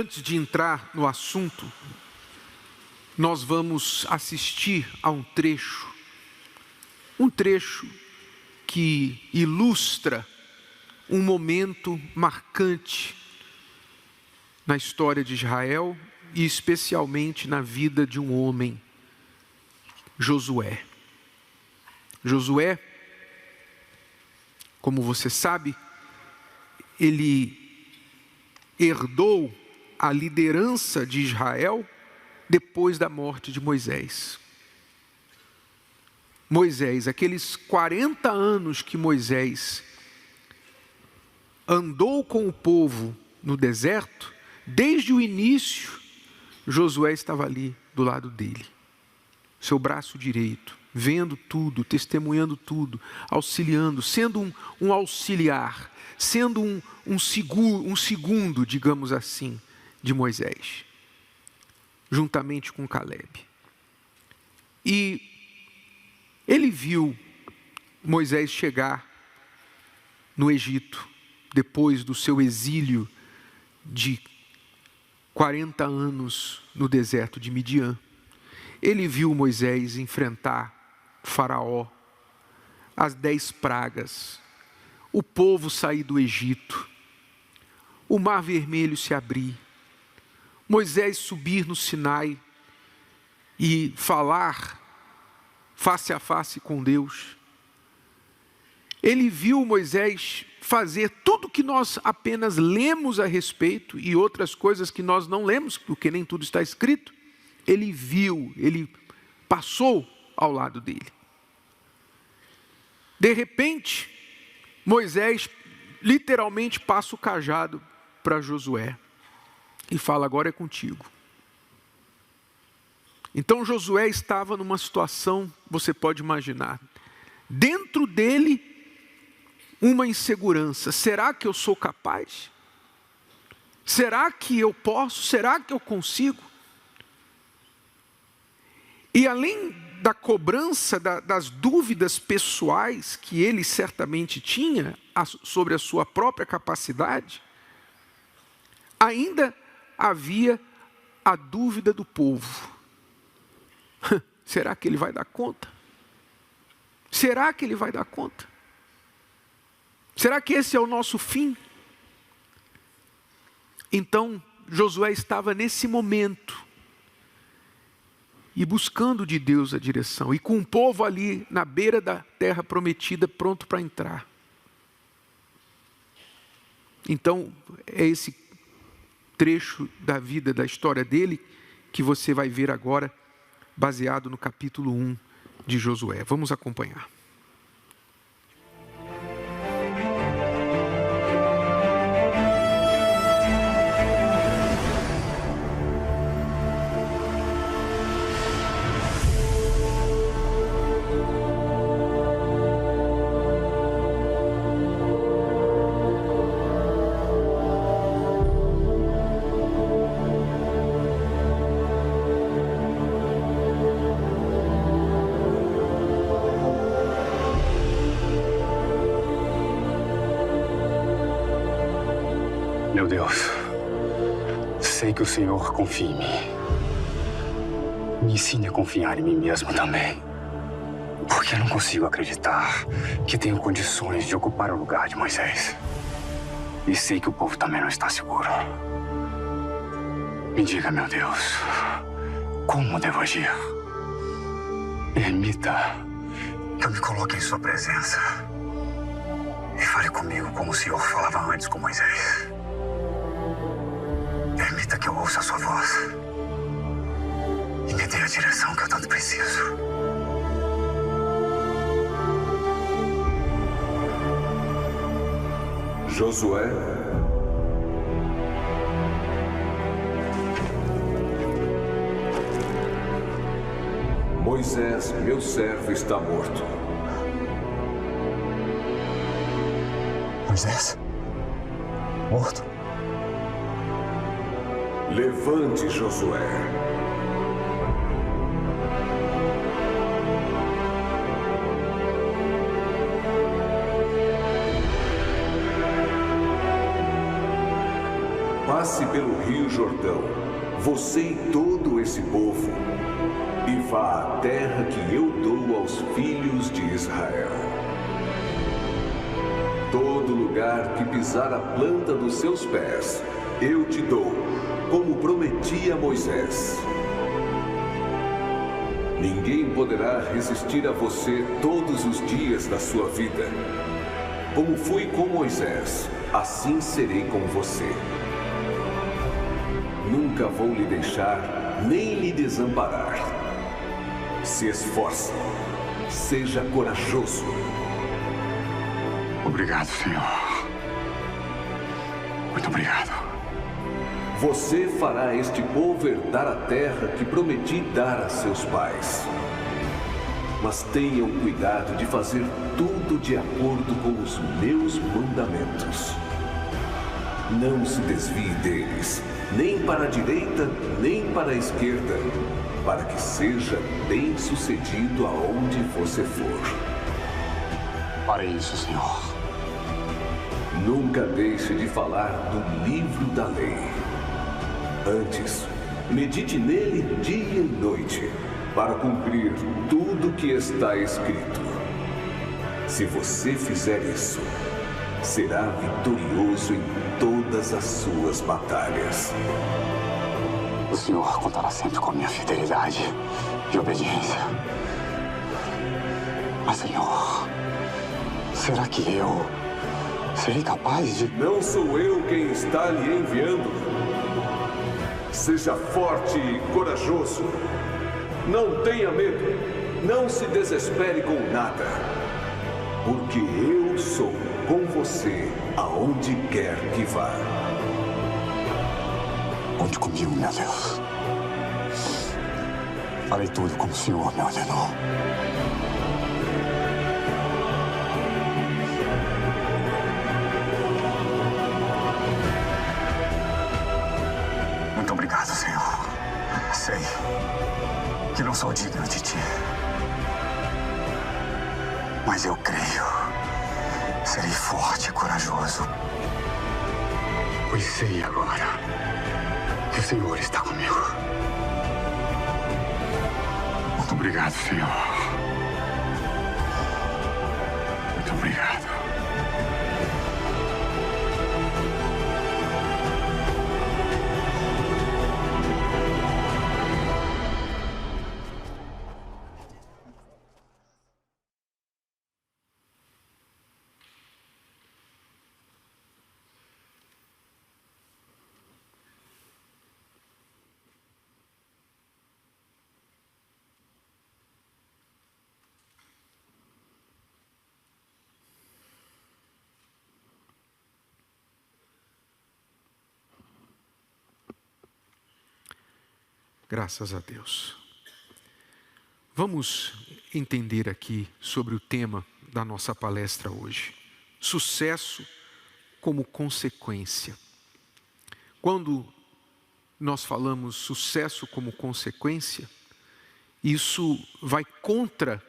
Antes de entrar no assunto, nós vamos assistir a um trecho que ilustra um momento marcante na história de Israel e especialmente na vida de um homem, Josué. Josué, como você sabe, ele herdou a liderança de Israel depois da morte de Moisés. Moisés, aqueles 40 anos que Moisés andou com o povo no deserto, desde o início, Josué estava ali do lado dele, seu braço direito, vendo tudo, testemunhando tudo, auxiliando, sendo um auxiliar, sendo um segundo, digamos assim, de Moisés, juntamente com Caleb. E ele viu Moisés chegar no Egito, depois do seu exílio de 40 anos no deserto de Midian. Ele viu Moisés enfrentar Faraó, as 10 pragas, o povo sair do Egito, o Mar Vermelho se abrir, Moisés subir no Sinai e falar face a face com Deus. Ele viu Moisés fazer tudo que nós apenas lemos a respeito e outras coisas que nós não lemos, porque nem tudo está escrito. Ele viu, ele passou ao lado dele. De repente, Moisés literalmente passa o cajado para Josué e fala: agora é contigo. Então Josué estava numa situação, você pode imaginar, dentro dele uma insegurança. Será que eu sou capaz? Será que eu posso? Será que eu consigo? E além da cobrança, das dúvidas pessoais que ele certamente tinha sobre a sua própria capacidade, ainda havia a dúvida do povo. Será que ele vai dar conta? Será que ele vai dar conta? Será que esse é o nosso fim? Então, Josué estava nesse momento, e buscando de Deus a direção, e com o povo ali na beira da terra prometida, pronto para entrar. Então, é esse trecho da vida, da história dele, que você vai ver agora, baseado no capítulo 1 de Josué. Vamos acompanhar. Meu Deus, sei que o Senhor confia em mim. Me ensine a confiar em mim mesmo também. Porque eu não consigo acreditar que tenho condições de ocupar o lugar de Moisés. E sei que o povo também não está seguro. Me diga, meu Deus, como devo agir? Permita que eu me coloque em sua presença e fale comigo como o Senhor falava antes com Moisés. Permita que eu ouça a sua voz e me dê a direção que eu tanto preciso. Josué, Moisés, meu servo, está morto. Moisés? Morto? Levante, Josué. passe pelo Rio Jordão, você e todo esse povo, e vá à terra que eu dou aos filhos de Israel. Todo lugar que pisar a planta dos seus pés, eu te dou, como prometi a Moisés. Ninguém poderá resistir a você todos os dias da sua vida. Como fui com Moisés, assim serei com você. Nunca vou lhe deixar, nem lhe desamparar. Se esforce, seja corajoso. Obrigado, Senhor. Muito obrigado. Você fará este povo herdar a terra que prometi dar a seus pais. Mas tenham cuidado de fazer tudo de acordo com os meus mandamentos. Não se desvie deles, nem para a direita, nem para a esquerda, para que seja bem-sucedido aonde você for. Farei isso, Senhor. Nunca deixe de falar do livro da lei. Antes, medite nele dia e noite, para cumprir tudo que está escrito. Se você fizer isso, será vitorioso em todas as suas batalhas. O Senhor contará sempre com a minha fidelidade e obediência. Mas, Senhor, será que eu serei capaz de... Não sou eu quem está lhe enviando. Seja forte e corajoso. Não tenha medo. Não se desespere com nada. Porque eu sou com você aonde quer que vá. Conte comigo, meu Deus. Farei tudo como o Senhor me ordenou. Muito obrigado, Senhor. Sei que não sou digno de ti. Mas eu creio. Serei forte e corajoso. Pois sei agora que o Senhor está comigo. Muito obrigado, Senhor. Muito obrigado. Graças a Deus. Vamos entender aqui sobre o tema da nossa palestra hoje. Sucesso como consequência. Quando nós falamos sucesso como consequência, isso vai contra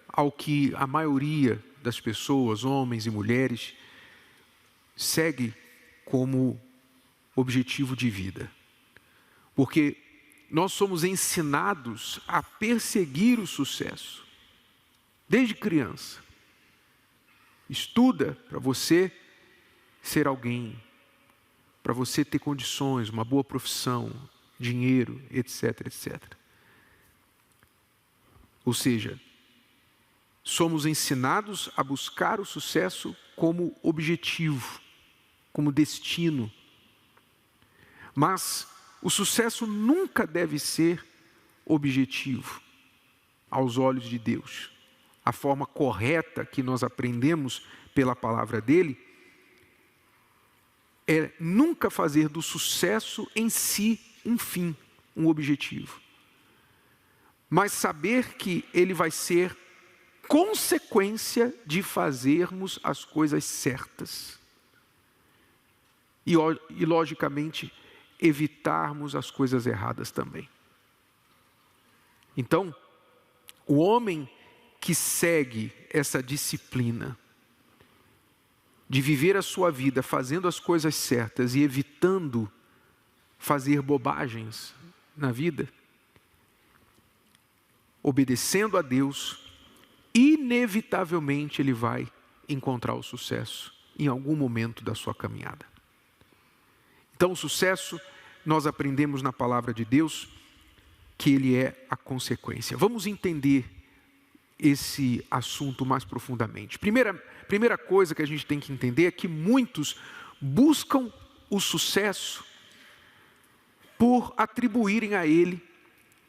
ao que a maioria das pessoas, homens e mulheres, segue como objetivo de vida. Porque nós somos ensinados a perseguir o sucesso, desde criança. Estuda para você ser alguém, para você ter condições, uma boa profissão, dinheiro, etc, etc. Ou seja, somos ensinados a buscar o sucesso como objetivo, como destino. Mas o sucesso nunca deve ser objetivo aos olhos de Deus. A forma correta que nós aprendemos pela palavra dele é nunca fazer do sucesso em si um fim, um objetivo. Mas saber que ele vai ser consequência de fazermos as coisas certas. E logicamente, evitarmos as coisas erradas também. Então, o homem que segue essa disciplina de viver a sua vida fazendo as coisas certas e evitando fazer bobagens na vida, obedecendo a Deus, inevitavelmente ele vai encontrar o sucesso em algum momento da sua caminhada. Então, o sucesso, nós aprendemos na palavra de Deus que ele é a consequência. Vamos entender esse assunto mais profundamente. Primeira coisa que a gente tem que entender é que muitos buscam o sucesso por atribuírem a ele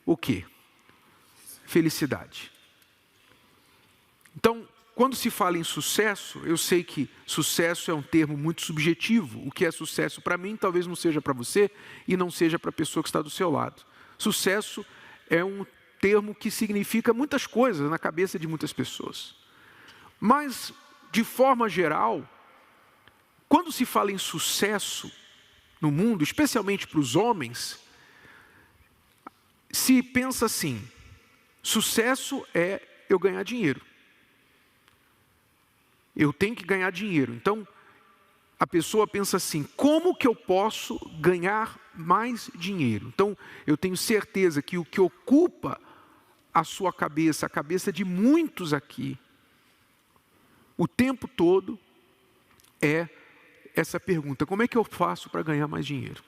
o quê? Felicidade. Então, quando se fala em sucesso, eu sei que sucesso é um termo muito subjetivo. O que é sucesso para mim talvez não seja para você e não seja para a pessoa que está do seu lado. Sucesso é um termo que significa muitas coisas na cabeça de muitas pessoas. Mas, de forma geral, quando se fala em sucesso no mundo, especialmente para os homens, se pensa assim: sucesso é eu ganhar dinheiro. Eu tenho que ganhar dinheiro. Então, a pessoa pensa assim: como que eu posso ganhar mais dinheiro? Então, eu tenho certeza que o que ocupa a sua cabeça, a cabeça de muitos aqui, o tempo todo, é essa pergunta: como é que eu faço para ganhar mais dinheiro?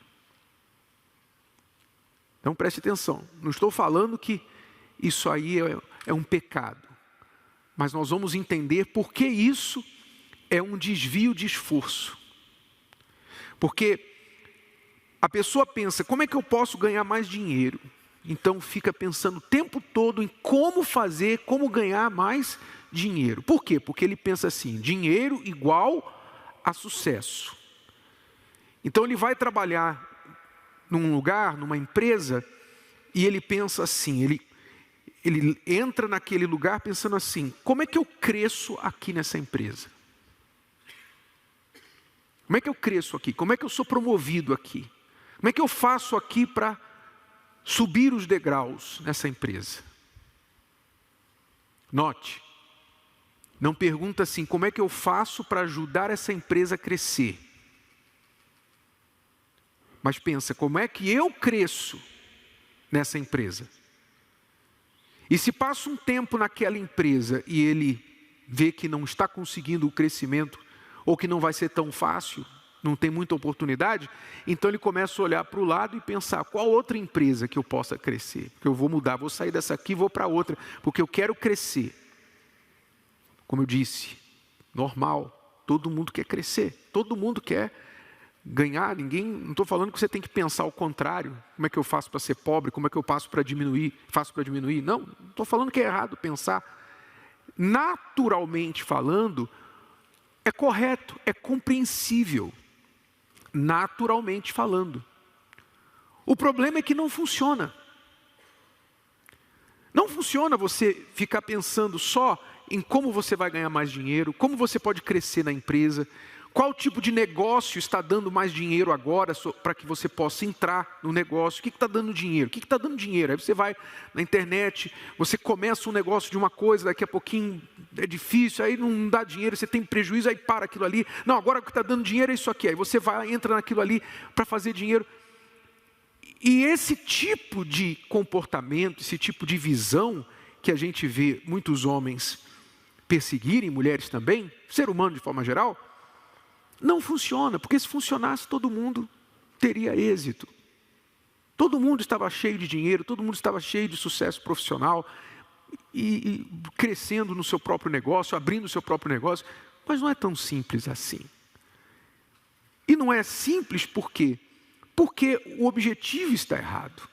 Então, preste atenção. Não estou falando que isso aí é um pecado. Mas nós vamos entender por que isso é um desvio de esforço. Porque a pessoa pensa: como é que eu posso ganhar mais dinheiro? Então fica pensando o tempo todo em como fazer, como ganhar mais dinheiro. Por quê? Porque ele pensa assim: dinheiro igual a sucesso. Então ele vai trabalhar num lugar, numa empresa, e ele pensa assim, ele entra naquele lugar pensando assim: como é que eu cresço aqui nessa empresa? Como é que eu cresço aqui? Como é que eu sou promovido aqui? Como é que eu faço aqui para subir os degraus nessa empresa? Note, não pergunta assim: como é que eu faço para ajudar essa empresa a crescer? Mas pensa: como é que eu cresço nessa empresa? E se passa um tempo naquela empresa e ele vê que não está conseguindo o crescimento, ou que não vai ser tão fácil, não tem muita oportunidade, então ele começa a olhar para o lado e pensar: qual outra empresa que eu possa crescer? Porque eu vou mudar, vou sair dessa aqui e vou para outra, porque eu quero crescer. Como eu disse, normal, todo mundo quer crescer, todo mundo quer ganhar. Não estou falando que você tem que pensar o contrário: como é que eu faço para ser pobre, como é que eu faço para diminuir. Não estou falando que é errado pensar. Naturalmente falando, é correto, é compreensível, naturalmente falando. O problema é que não funciona. Não funciona você ficar pensando só em como você vai ganhar mais dinheiro, como você pode crescer na empresa, qual tipo de negócio está dando mais dinheiro agora para que você possa entrar no negócio. O que está dando dinheiro? O que está dando dinheiro? Aí você vai na internet, você começa um negócio de uma coisa, daqui a pouquinho é difícil, aí não dá dinheiro, você tem prejuízo, aí para aquilo ali. Não, agora o que está dando dinheiro é isso aqui. Aí você vai, entra naquilo ali para fazer dinheiro. E esse tipo de comportamento, esse tipo de visão que a gente vê muitos homens perseguirem, mulheres também, ser humano de forma geral, não funciona, porque se funcionasse todo mundo teria êxito. Todo mundo estava cheio de dinheiro, todo mundo estava cheio de sucesso profissional e crescendo no seu próprio negócio, abrindo o seu próprio negócio, mas não é tão simples assim. E não é simples por quê? Porque o objetivo está errado.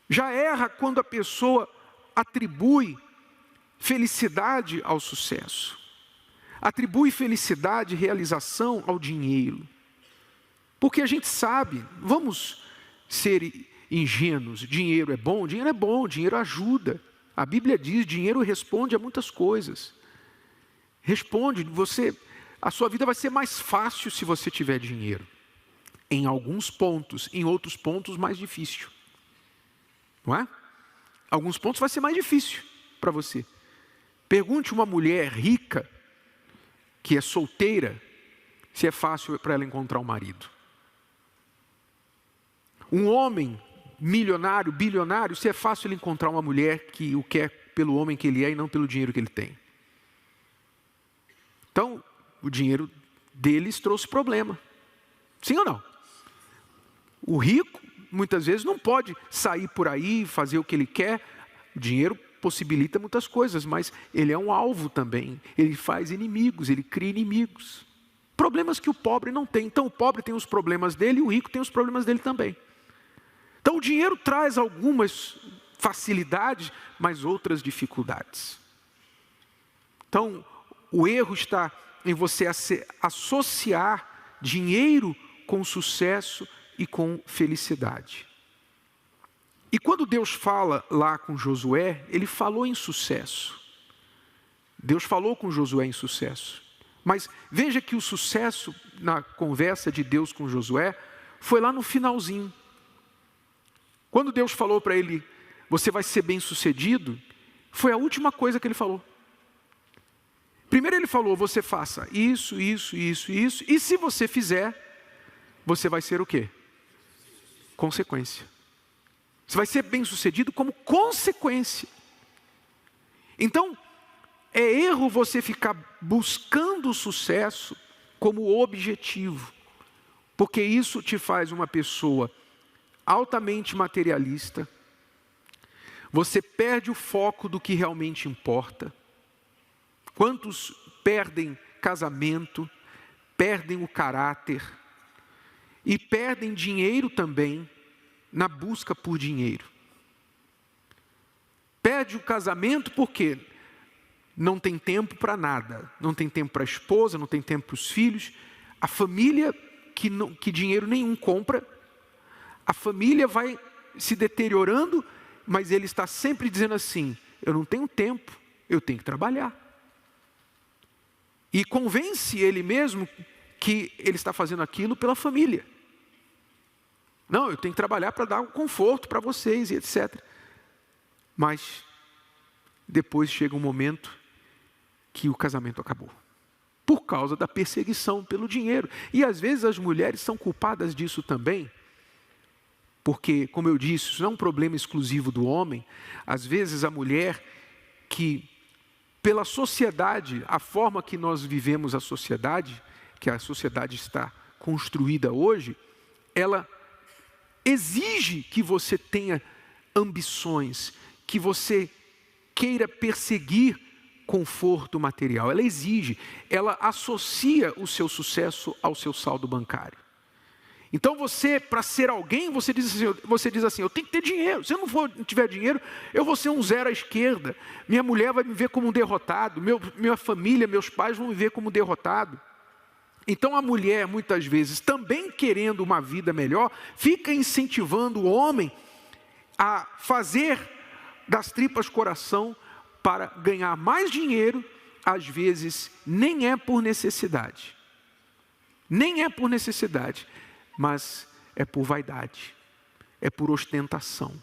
Já erra quando a pessoa atribui felicidade ao sucesso. Atribui felicidade e realização ao dinheiro. Porque a gente sabe, vamos ser ingênuos, dinheiro é bom, dinheiro ajuda. A Bíblia diz: dinheiro responde a muitas coisas. Responde, a sua vida vai ser mais fácil se você tiver dinheiro. Em alguns pontos, em outros pontos mais difícil. Não é? Alguns pontos vai ser mais difícil para você. Pergunte uma mulher rica, que é solteira, se é fácil para ela encontrar um marido. Um homem milionário, bilionário, se é fácil ele encontrar uma mulher que o quer pelo homem que ele é e não pelo dinheiro que ele tem. Então, o dinheiro deles trouxe problema. Sim ou não? O rico, muitas vezes, não pode sair por aí, fazer o que ele quer. O dinheiro possibilita muitas coisas, mas ele é um alvo também. Ele faz inimigos, ele cria inimigos. Problemas que o pobre não tem. Então, o pobre tem os problemas dele e o rico tem os problemas dele também. Então, o dinheiro traz algumas facilidades, mas outras dificuldades. Então, o erro está em você associar dinheiro com sucesso e com felicidade. E quando Deus fala lá com Josué, ele falou em sucesso. Deus falou com Josué em sucesso. Mas veja que o sucesso na conversa de Deus com Josué foi lá no finalzinho. Quando Deus falou para ele, você vai ser bem-sucedido, foi a última coisa que ele falou. Primeiro ele falou, você faça isso, isso, isso, isso, e se você fizer, você vai ser o quê? Consequência. Você vai ser bem-sucedido como consequência. Então, é erro você ficar buscando o sucesso como objetivo, porque isso te faz uma pessoa altamente materialista, você perde o foco do que realmente importa. Quantos perdem casamento, perdem o caráter e perdem dinheiro também na busca por dinheiro. Perde o casamento porque não tem tempo para nada, não tem tempo para a esposa, não tem tempo para os filhos, a família que dinheiro nenhum compra, a família vai se deteriorando, mas ele está sempre dizendo assim, eu não tenho tempo, eu tenho que trabalhar. E convence ele mesmo que ele está fazendo aquilo pela família. Não, eu tenho que trabalhar para dar um conforto para vocês e etc. Mas depois chega um momento que o casamento acabou. Por causa da perseguição pelo dinheiro. E às vezes as mulheres são culpadas disso também. Porque, como eu disse, isso não é um problema exclusivo do homem. Às vezes a mulher que, pela sociedade, a forma que nós vivemos a sociedade, que a sociedade está construída hoje, ela exige que você tenha ambições, que você queira perseguir conforto material. Ela exige, ela associa o seu sucesso ao seu saldo bancário. Então você, para ser alguém, você diz assim, eu tenho que ter dinheiro. Se eu não tiver dinheiro, eu vou ser um zero à esquerda. Minha mulher vai me ver como um derrotado. Minha família, meus pais vão me ver como um derrotado. Então a mulher, muitas vezes, também querendo uma vida melhor, fica incentivando o homem a fazer das tripas coração para ganhar mais dinheiro, às vezes nem é por necessidade. Nem é por necessidade. Mas é por vaidade, é por ostentação,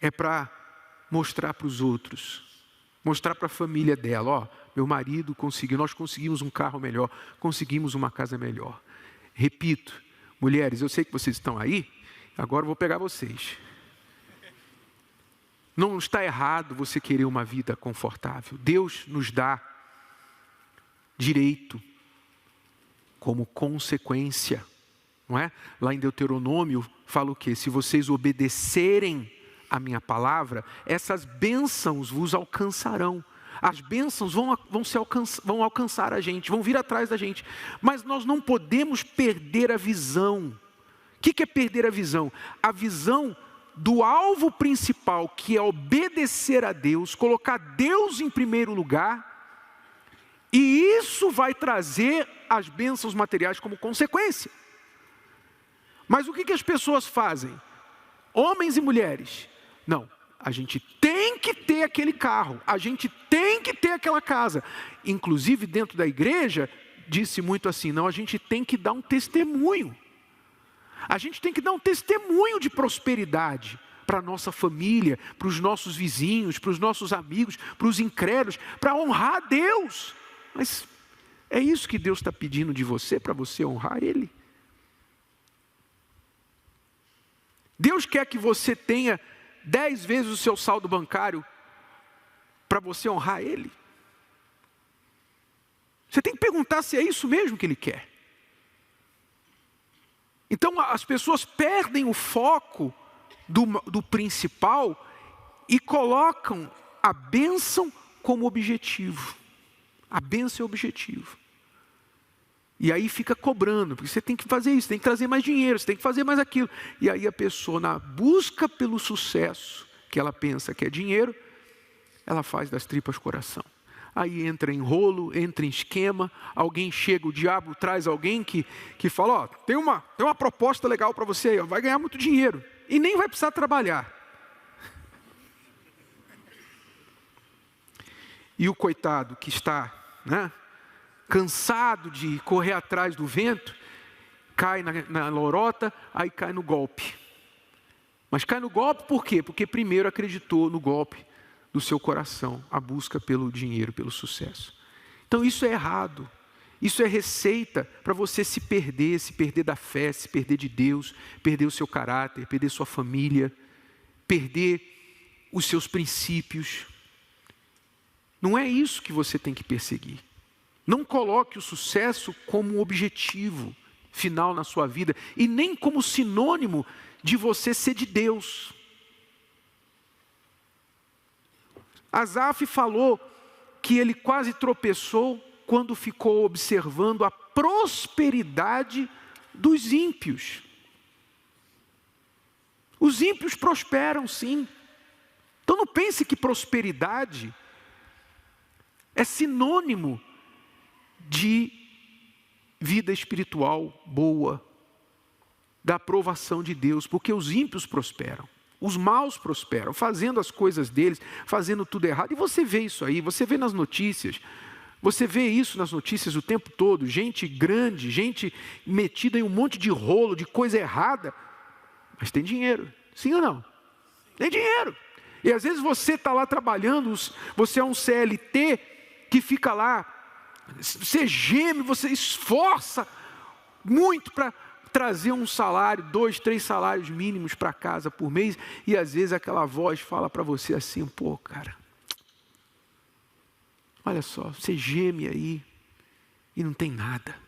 é para mostrar para os outros, mostrar para a família dela, ó, meu marido conseguiu, nós conseguimos um carro melhor, conseguimos uma casa melhor. Repito, mulheres, eu sei que vocês estão aí, agora eu vou pegar vocês. Não está errado você querer uma vida confortável, Deus nos dá direito como consequência. Não é? Lá em Deuteronômio fala o quê? Se vocês obedecerem a minha palavra, essas bênçãos vos alcançarão. As bênçãos vão alcançar a gente, vão vir atrás da gente. Mas nós não podemos perder a visão. O que é perder a visão? A visão do alvo principal, que é obedecer a Deus, colocar Deus em primeiro lugar. E isso vai trazer as bênçãos materiais como consequência. Mas o que as pessoas fazem? Homens e mulheres. Não, a gente tem que ter aquele carro, a gente tem que ter aquela casa. Inclusive dentro da igreja, disse muito assim, não, a gente tem que dar um testemunho. A gente tem que dar um testemunho de prosperidade para a nossa família, para os nossos vizinhos, para os nossos amigos, para os incrédulos, para honrar a Deus. Mas é isso que Deus está pedindo de você, para você honrar Ele? Deus quer que você tenha 10 vezes o seu saldo bancário para você honrar Ele? Você tem que perguntar se é isso mesmo que Ele quer. Então as pessoas perdem o foco do principal e colocam a bênção como objetivo. A bênção é o objetivo. E aí fica cobrando, porque você tem que fazer isso, tem que trazer mais dinheiro, você tem que fazer mais aquilo. E aí a pessoa, na busca pelo sucesso, que ela pensa que é dinheiro, ela faz das tripas coração. Aí entra em rolo, entra em esquema, alguém chega, o diabo traz alguém que fala, ó, tem uma proposta legal para você aí, ó, vai ganhar muito dinheiro, e nem vai precisar trabalhar. E o coitado que está, cansado de correr atrás do vento, cai na lorota, aí cai no golpe. Mas cai no golpe por quê? Porque primeiro acreditou no golpe do seu coração, a busca pelo dinheiro, pelo sucesso. Então isso é errado. Isso é receita para você se perder da fé, se perder de Deus, perder o seu caráter, perder sua família, perder os seus princípios. Não é isso que você tem que perseguir. Não coloque o sucesso como um objetivo final na sua vida e nem como sinônimo de você ser de Deus. Asaf falou que ele quase tropeçou quando ficou observando a prosperidade dos ímpios. Os ímpios prosperam, sim. Então não pense que prosperidade é sinônimo de vida espiritual boa, da aprovação de Deus, porque os ímpios prosperam, os maus prosperam, fazendo as coisas deles, fazendo tudo errado, e você vê isso aí, você vê nas notícias, você vê isso nas notícias o tempo todo, gente grande, gente metida em um monte de rolo, de coisa errada, mas tem dinheiro, sim ou não? Tem dinheiro, e às vezes você está lá trabalhando, você é um CLT que fica lá, você geme, você esforça muito para trazer um salário, 2, 3 salários mínimos para casa por mês, e às vezes aquela voz fala para você assim, pô cara, olha só, você geme aí e não tem nada.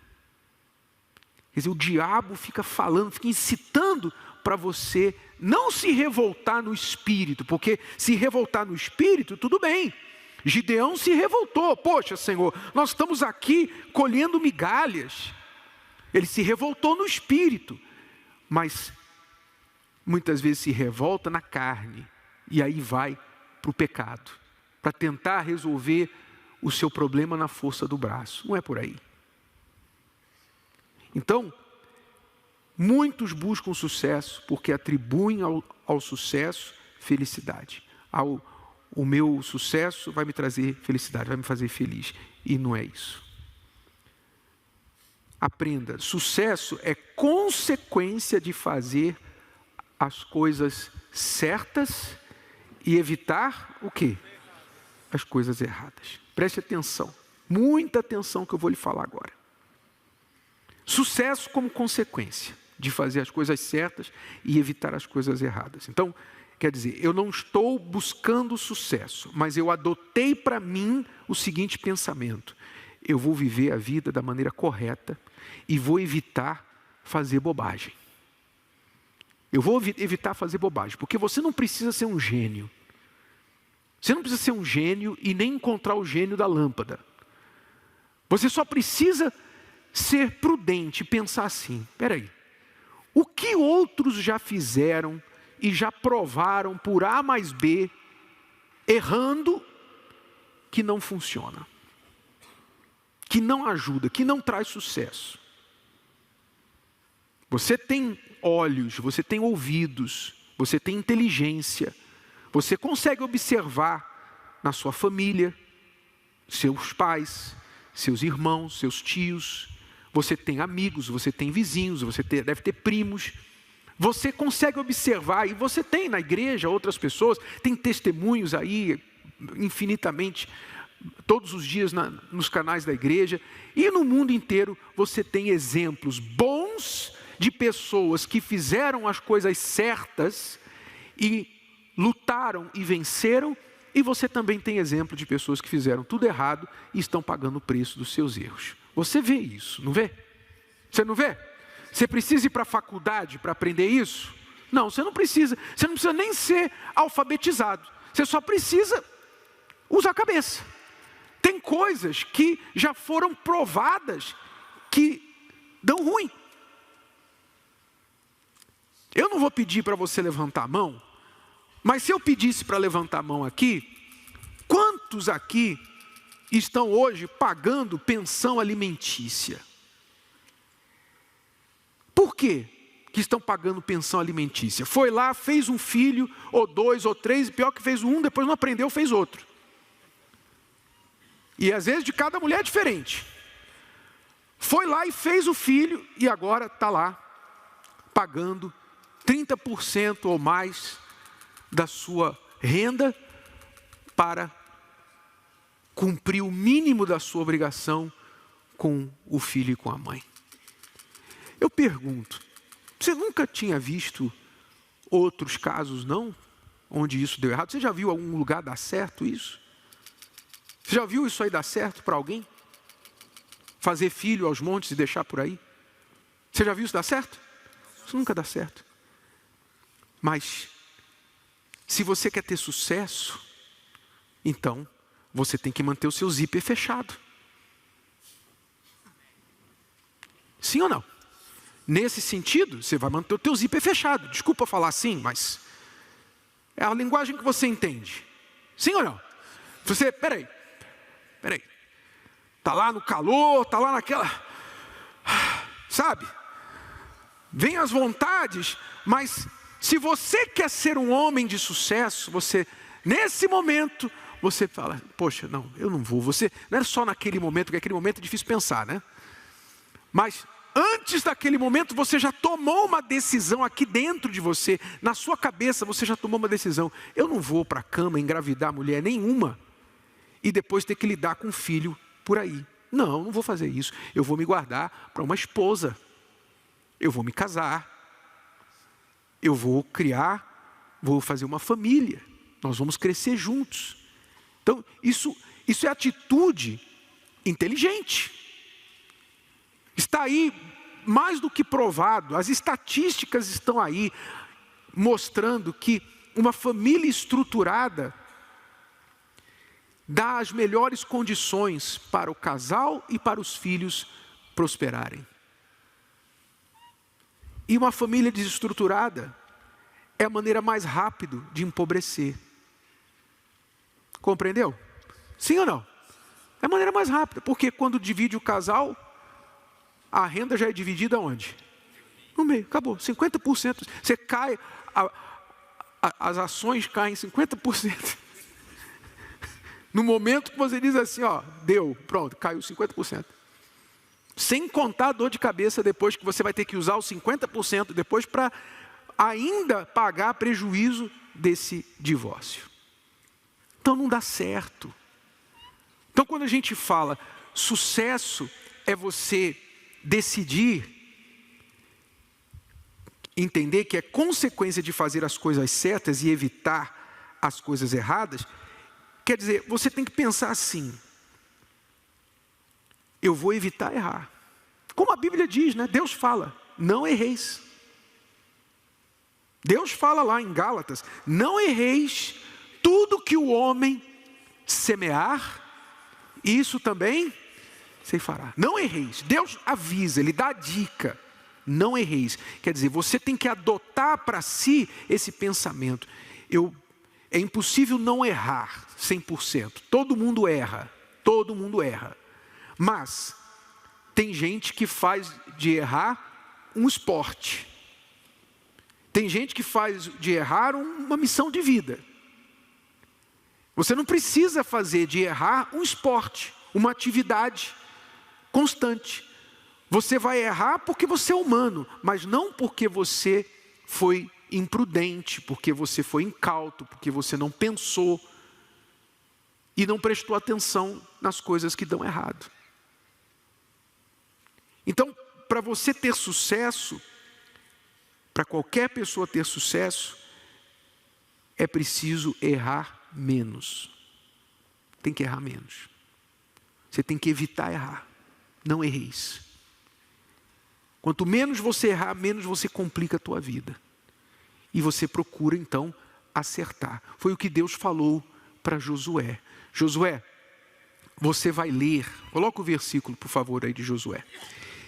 Quer dizer, o diabo fica falando, fica incitando para você não se revoltar no espírito, porque se revoltar no espírito, tudo bem. Gideão se revoltou, poxa Senhor, nós estamos aqui colhendo migalhas. Ele se revoltou no espírito, mas muitas vezes se revolta na carne, e aí vai para o pecado, para tentar resolver o seu problema na força do braço, não é por aí. Então, muitos buscam sucesso, porque atribuem ao sucesso felicidade, o meu sucesso vai me trazer felicidade, vai me fazer feliz. E não é isso. Aprenda, sucesso é consequência de fazer as coisas certas e evitar o quê? As coisas erradas. Preste atenção, muita atenção que eu vou lhe falar agora. Sucesso como consequência de fazer as coisas certas e evitar as coisas erradas. Então, quer dizer, eu não estou buscando sucesso, mas eu adotei para mim o seguinte pensamento: eu vou viver a vida da maneira correta e vou evitar fazer bobagem. Eu vou evitar fazer bobagem, porque você não precisa ser um gênio. Você não precisa ser um gênio e nem encontrar o gênio da lâmpada. Você só precisa ser prudente e pensar assim, peraí, o que outros já fizeram e já provaram por A mais B, errando, que não funciona, que não ajuda, que não traz sucesso. Você tem olhos, você tem ouvidos, você tem inteligência, você consegue observar na sua família, seus pais, seus irmãos, seus tios, você tem amigos, você tem vizinhos, você deve ter primos. Você consegue observar, e você tem na igreja outras pessoas, tem testemunhos aí infinitamente, todos os dias nos canais da igreja, e no mundo inteiro você tem exemplos bons de pessoas que fizeram as coisas certas e lutaram e venceram, e você também tem exemplo de pessoas que fizeram tudo errado e estão pagando o preço dos seus erros. Você vê isso, não vê? Você não vê? Você precisa ir para a faculdade para aprender isso? Não, você não precisa nem ser alfabetizado, você só precisa usar a cabeça. Tem coisas que já foram provadas que dão ruim. Eu não vou pedir para você levantar a mão, mas se eu pedisse para levantar a mão aqui, quantos aqui estão hoje pagando pensão alimentícia? Por quê que estão pagando pensão alimentícia? Foi lá, fez um filho, ou 2, ou 3, pior que fez um, depois não aprendeu, fez outro. E às vezes de cada mulher é diferente. Foi lá e fez o filho, e agora está lá, pagando 30% ou mais da sua renda para cumprir o mínimo da sua obrigação com o filho e com a mãe. Eu pergunto, você nunca tinha visto outros casos, não? Onde isso deu errado? Você já viu algum lugar dar certo isso? Você já viu isso aí dar certo para alguém? Fazer filho aos montes e deixar por aí? Você já viu isso dar certo? Isso nunca dá certo. Mas, se você quer ter sucesso, então, você tem que manter o seu zíper fechado. Sim ou não? Nesse sentido, você vai manter o teu zíper fechado. Desculpa falar assim, mas é a linguagem que você entende. Sim ou não? Você, peraí. Está lá no calor, está lá naquela... Sabe? Vem as vontades, mas se você quer ser um homem de sucesso, você, nesse momento, você fala, poxa, não, eu não vou. Você, não é só naquele momento, porque aquele momento é difícil pensar, né? Mas antes daquele momento, você já tomou uma decisão aqui dentro de você, na sua cabeça, você já tomou uma decisão. Eu não vou para a cama engravidar mulher nenhuma e depois ter que lidar com um filho por aí. Não vou fazer isso. Eu vou me guardar para uma esposa. Eu vou me casar. Eu vou criar, vou fazer uma família. Nós vamos crescer juntos. Então, isso é atitude inteligente. Está aí mais do que provado. As estatísticas estão aí mostrando que uma família estruturada dá as melhores condições para o casal e para os filhos prosperarem. E uma família desestruturada é a maneira mais rápida de empobrecer. Compreendeu? Sim ou não? É a maneira mais rápida, porque quando divide o casal, a renda já é dividida onde? No meio, acabou, 50%. Você cai, as ações caem 50%. No momento que você diz assim, ó, deu, pronto, caiu 50%. Sem contar a dor de cabeça depois que você vai ter que usar os 50% depois para ainda pagar prejuízo desse divórcio. Então não dá certo. Então quando a gente fala sucesso é você decidir, entender que é consequência de fazer as coisas certas e evitar as coisas erradas, quer dizer, você tem que pensar assim, eu vou evitar errar. Como a Bíblia diz, né? Deus fala, não erreis. Deus fala lá em Gálatas, não erreis, tudo que o homem semear, isso também se fará. Não erreis. Deus avisa, Ele dá a dica, não erreis. Quer dizer, você tem que adotar para si esse pensamento. É impossível não errar 100%. Todo mundo erra. Mas tem gente que faz de errar um esporte. Tem gente que faz de errar uma missão de vida. Você não precisa fazer de errar um esporte, uma atividade constante. Você vai errar porque você é humano, mas não porque você foi imprudente, porque você foi incauto, porque você não pensou e não prestou atenção nas coisas que dão errado. Então, para você ter sucesso, para qualquer pessoa ter sucesso, é preciso errar menos. Tem que errar menos. Você tem que evitar errar. Não erreis. Quanto menos você errar, menos você complica a tua vida. E você procura então acertar. Foi o que Deus falou para Josué. Josué, você vai ler, coloca o versículo por favor aí de Josué.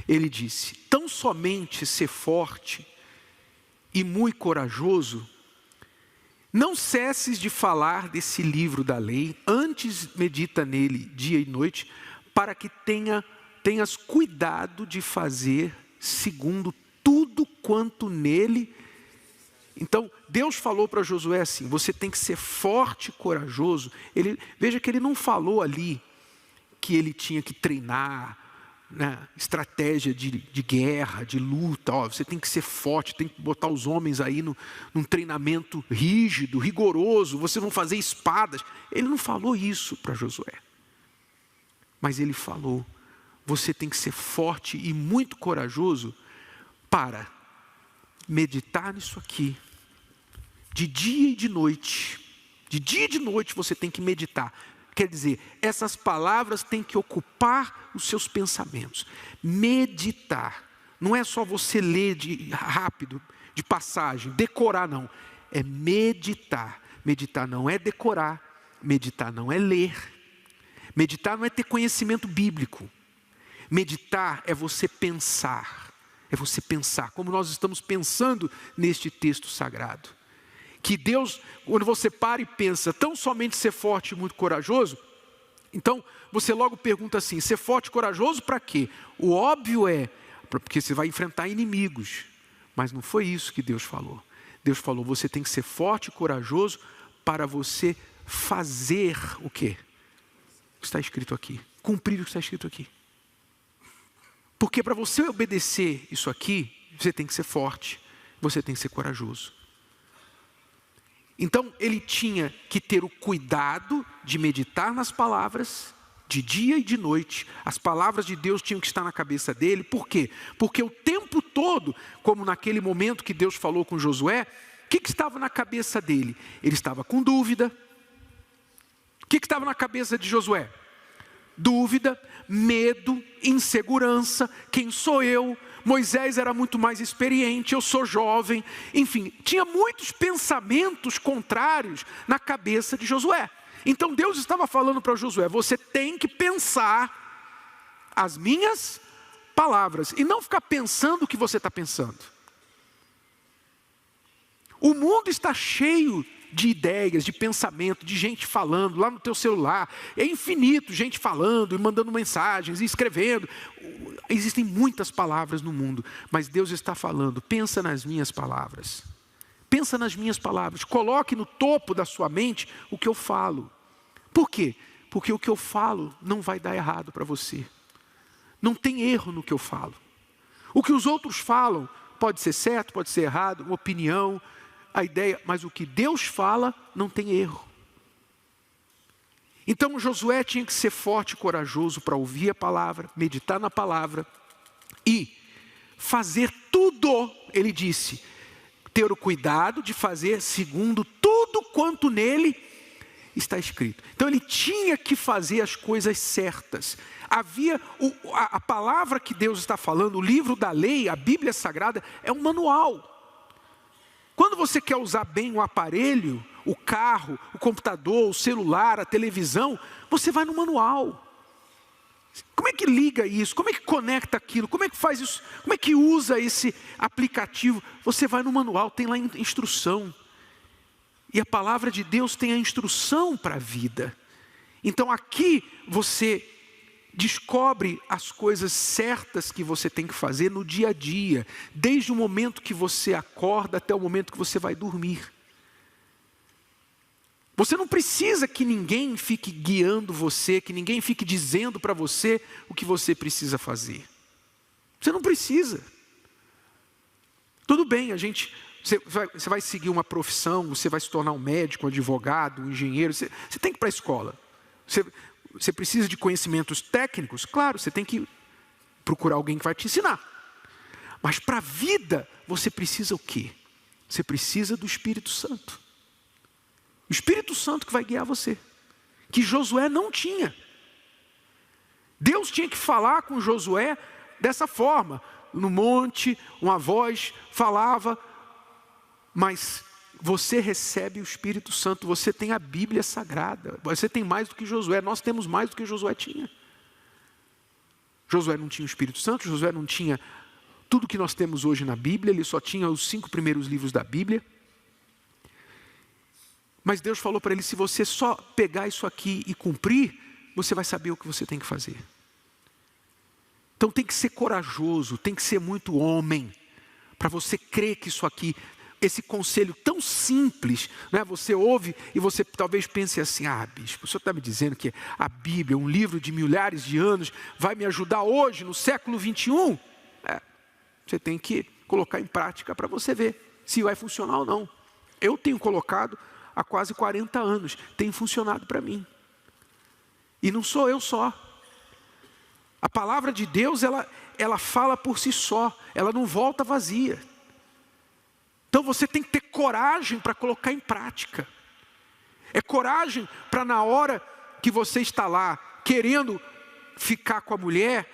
Ele disse: tão somente ser forte e muito corajoso, não cesses de falar desse livro da lei, antes medita nele dia e noite, para que tenhas cuidado de fazer segundo tudo quanto nele. Então, Deus falou para Josué assim: você tem que ser forte e corajoso. Veja que ele não falou ali que ele tinha que treinar, né, estratégia de guerra, de luta. Você tem que ser forte, tem que botar os homens aí num treinamento rígido, rigoroso, vocês vão fazer espadas. Ele não falou isso para Josué. Mas ele falou: você tem que ser forte e muito corajoso para meditar nisso aqui, de dia e de noite. De dia e de noite você tem que meditar. Quer dizer, essas palavras têm que ocupar os seus pensamentos. Meditar. Não é só você ler rápido, de passagem, decorar não. É meditar. Meditar não é decorar. Meditar não é ler. Meditar não é ter conhecimento bíblico. Meditar é você pensar. É você pensar, como nós estamos pensando neste texto sagrado. Que Deus, quando você para e pensa, tão somente ser forte e muito corajoso, então você logo pergunta assim: ser forte e corajoso para quê? O óbvio é, porque você vai enfrentar inimigos. Mas não foi isso que Deus falou. Deus falou: você tem que ser forte e corajoso para você fazer o quê? O que está escrito aqui. Cumprir o que está escrito aqui. Porque para você obedecer isso aqui, você tem que ser forte, você tem que ser corajoso. Então, ele tinha que ter o cuidado de meditar nas palavras, de dia e de noite. As palavras de Deus tinham que estar na cabeça dele. Por quê? Porque o tempo todo, como naquele momento que Deus falou com Josué, o que estava na cabeça dele? Ele estava com dúvida. O que estava na cabeça de Josué? Dúvida, medo, insegurança. Quem sou eu? Moisés era muito mais experiente, eu sou jovem. Enfim, tinha muitos pensamentos contrários na cabeça de Josué. Então Deus estava falando para Josué: você tem que pensar as minhas palavras e não ficar pensando o que você está pensando. O mundo está cheio de ideias, de pensamento, de gente falando lá no teu celular. É infinito, gente falando e mandando mensagens e escrevendo. Existem muitas palavras no mundo, mas Deus está falando: pensa nas minhas palavras. Pensa nas minhas palavras. Coloque no topo da sua mente o que eu falo. Por quê? Porque o que eu falo não vai dar errado para você. Não tem erro no que eu falo. O que os outros falam pode ser certo, pode ser errado, uma opinião, a ideia, mas o que Deus fala não tem erro. Então Josué tinha que ser forte e corajoso para ouvir a palavra, meditar na palavra e fazer tudo, ele disse, ter o cuidado de fazer segundo tudo quanto nele está escrito. Então ele tinha que fazer as coisas certas. Havia a palavra que Deus está falando, o livro da lei, a Bíblia Sagrada, é um manual. Quando você quer usar bem o aparelho, o carro, o computador, o celular, a televisão, você vai no manual. Como é que liga isso? Como é que conecta aquilo? Como é que faz isso? Como é que usa esse aplicativo? Você vai no manual, tem lá instrução. E a palavra de Deus tem a instrução para a vida. Então aqui você descobre as coisas certas que você tem que fazer no dia a dia, desde o momento que você acorda até o momento que você vai dormir. Você não precisa que ninguém fique guiando você, que ninguém fique dizendo para você o que você precisa fazer. Você não precisa. Tudo bem, você vai seguir uma profissão, você vai se tornar um médico, um advogado, um engenheiro, você tem que ir para a escola. Você precisa de conhecimentos técnicos? Claro, você tem que procurar alguém que vai te ensinar. Mas para a vida, você precisa o quê? Você precisa do Espírito Santo. O Espírito Santo que vai guiar você. Que Josué não tinha. Deus tinha que falar com Josué dessa forma. No monte, uma voz falava, mas você recebe o Espírito Santo, você tem a Bíblia Sagrada, você tem mais do que Josué, nós temos mais do que Josué tinha. Josué não tinha o Espírito Santo, Josué não tinha tudo que nós temos hoje na Bíblia, ele só tinha os 5 primeiros livros da Bíblia. Mas Deus falou para ele, se você só pegar isso aqui e cumprir, você vai saber o que você tem que fazer. Então tem que ser corajoso, tem que ser muito homem, para você crer que isso aqui, esse conselho tão simples, né? Você ouve e você talvez pense assim, bispo, o senhor está me dizendo que a Bíblia, um livro de milhares de anos, vai me ajudar hoje, no século 21? Você tem que colocar em prática para você ver se vai funcionar ou não. Eu tenho colocado há quase 40 anos, tem funcionado para mim. E não sou eu só. A palavra de Deus, ela fala por si só, ela não volta vazia. Então você tem que ter coragem para colocar em prática. É coragem para na hora que você está lá, querendo ficar com a mulher,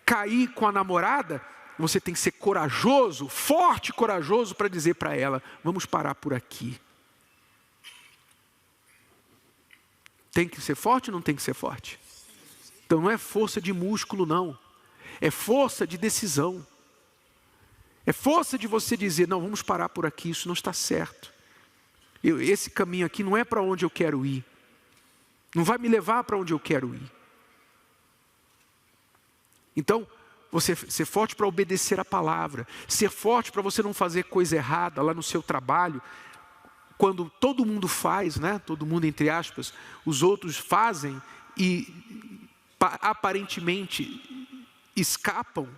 cair com a namorada, você tem que ser corajoso, forte e corajoso para dizer para ela, vamos parar por aqui. Tem que ser forte ou não tem que ser forte? Então não é força de músculo não, é força de decisão. É força de você dizer, não, vamos parar por aqui, isso não está certo. Esse caminho aqui não é para onde eu quero ir. Não vai me levar para onde eu quero ir. Então, você ser forte para obedecer a palavra. Ser forte para você não fazer coisa errada lá no seu trabalho. Quando todo mundo faz, né? Todo mundo entre aspas, os outros fazem e aparentemente escapam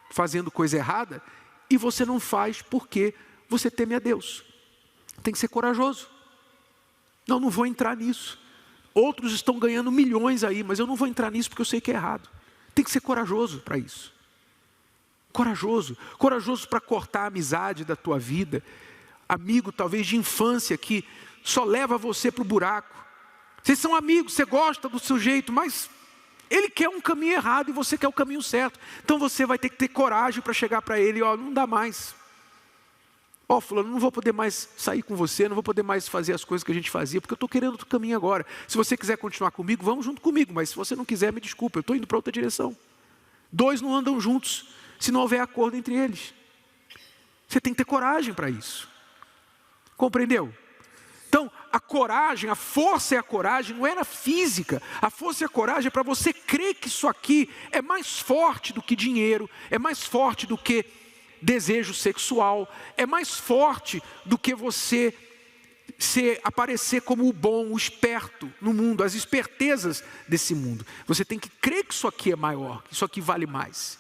fazendo coisa errada. E você não faz porque você teme a Deus. Tem que ser corajoso. Não vou entrar nisso. Outros estão ganhando milhões aí, mas eu não vou entrar nisso porque eu sei que é errado. Tem que ser corajoso para isso. Corajoso. Corajoso para cortar a amizade da tua vida. Amigo talvez de infância que só leva você para o buraco. Vocês são amigos, você gosta do seu jeito, mas ele quer um caminho errado e você quer o caminho certo. Então você vai ter que ter coragem para chegar para ele, não dá mais. Fulano, não vou poder mais sair com você, não vou poder mais fazer as coisas que a gente fazia, porque eu estou querendo outro caminho agora. Se você quiser continuar comigo, vamos junto comigo, mas se você não quiser, me desculpa, eu estou indo para outra direção. 2 não andam juntos, se não houver acordo entre eles. Você tem que ter coragem para isso. Compreendeu? Então, a coragem, a força e a coragem não era física. A força e a coragem é para você crer que isso aqui é mais forte do que dinheiro, é mais forte do que desejo sexual, é mais forte do que você aparecer como o bom, o esperto no mundo, as espertezas desse mundo. Você tem que crer que isso aqui é maior, que isso aqui vale mais.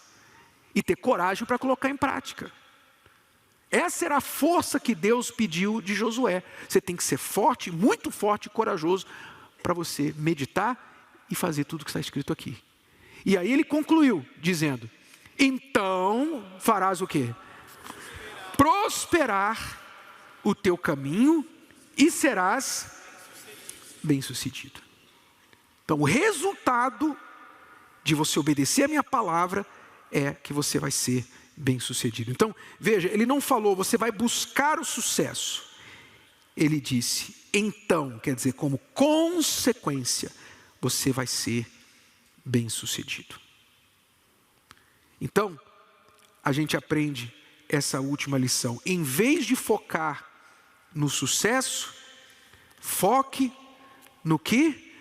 E ter coragem para colocar em prática. Essa era a força que Deus pediu de Josué. Você tem que ser forte, muito forte e corajoso para você meditar e fazer tudo que está escrito aqui. E aí ele concluiu dizendo, então farás o quê? Prosperar o teu caminho e serás bem-sucedido. Então o resultado de você obedecer a minha palavra é que você vai ser bem-sucedido. Então, veja, ele não falou, você vai buscar o sucesso. Ele disse, então, quer dizer, como consequência, você vai ser bem-sucedido. Então, a gente aprende essa última lição. Em vez de focar no sucesso, foque no que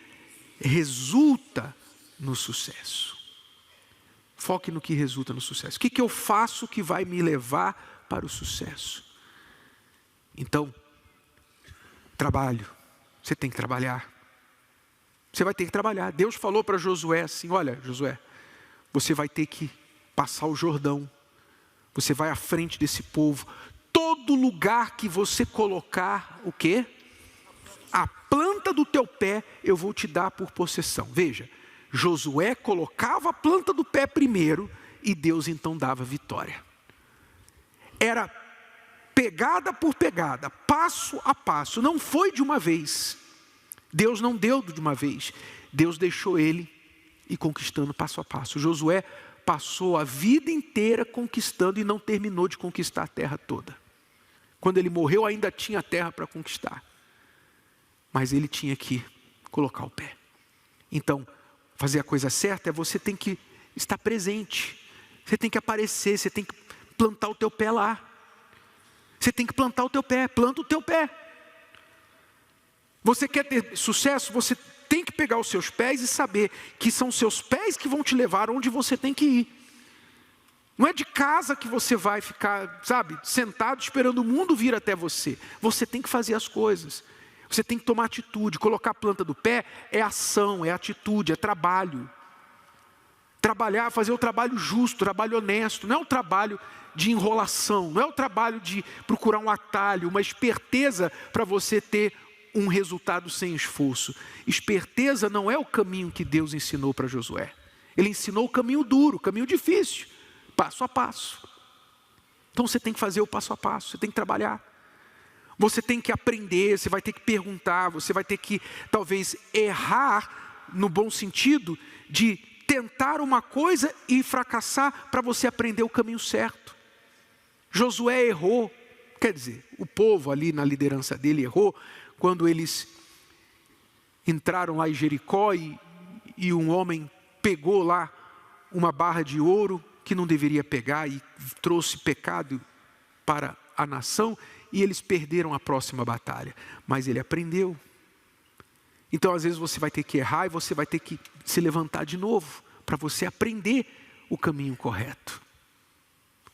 resulta no sucesso. Foque no que resulta no sucesso. O que eu faço que vai me levar para o sucesso? Então, trabalho. Você tem que trabalhar. Você vai ter que trabalhar. Deus falou para Josué assim, olha, Josué, você vai ter que passar o Jordão. Você vai à frente desse povo. Todo lugar que você colocar, o quê? A planta do teu pé, eu vou te dar por possessão. Veja. Josué colocava a planta do pé primeiro e Deus então dava vitória. era pegada por pegada, passo a passo, não foi de uma vez. Deus não deu de uma vez, Deus deixou ele ir conquistando passo a passo. Josué passou a vida inteira conquistando e não terminou de conquistar a terra toda. Quando ele morreu ainda tinha terra para conquistar, mas ele tinha que colocar o pé. Então, fazer a coisa certa é você tem que estar presente, você tem que aparecer, você tem que plantar o teu pé lá. Você tem que plantar o teu pé, planta o teu pé. Você quer ter sucesso, você tem que pegar os seus pés e saber que são os seus pés que vão te levar onde você tem que ir. Não é de casa que você vai ficar, sabe, sentado esperando o mundo vir até você. Você tem que fazer as coisas. Você tem que tomar atitude. Colocar a planta do pé é ação, é atitude, é trabalho. Trabalhar, fazer o trabalho justo, trabalho honesto. Não é o trabalho de enrolação, não é o trabalho de procurar um atalho, uma esperteza para você ter um resultado sem esforço. Esperteza não é o caminho que Deus ensinou para Josué. Ele ensinou o caminho duro, o caminho difícil, passo a passo. Então você tem que fazer o passo a passo, você tem que trabalhar. Você tem que aprender, você vai ter que perguntar, você vai ter que talvez errar no bom sentido de tentar uma coisa e fracassar para você aprender o caminho certo. Josué errou, quer dizer, o povo ali na liderança dele errou, quando eles entraram lá em Jericó e um homem pegou lá uma barra de ouro que não deveria pegar e trouxe pecado para a nação e eles perderam a próxima batalha. Mas ele aprendeu. Então às vezes você vai ter que errar e você vai ter que se levantar de novo para você aprender o caminho correto.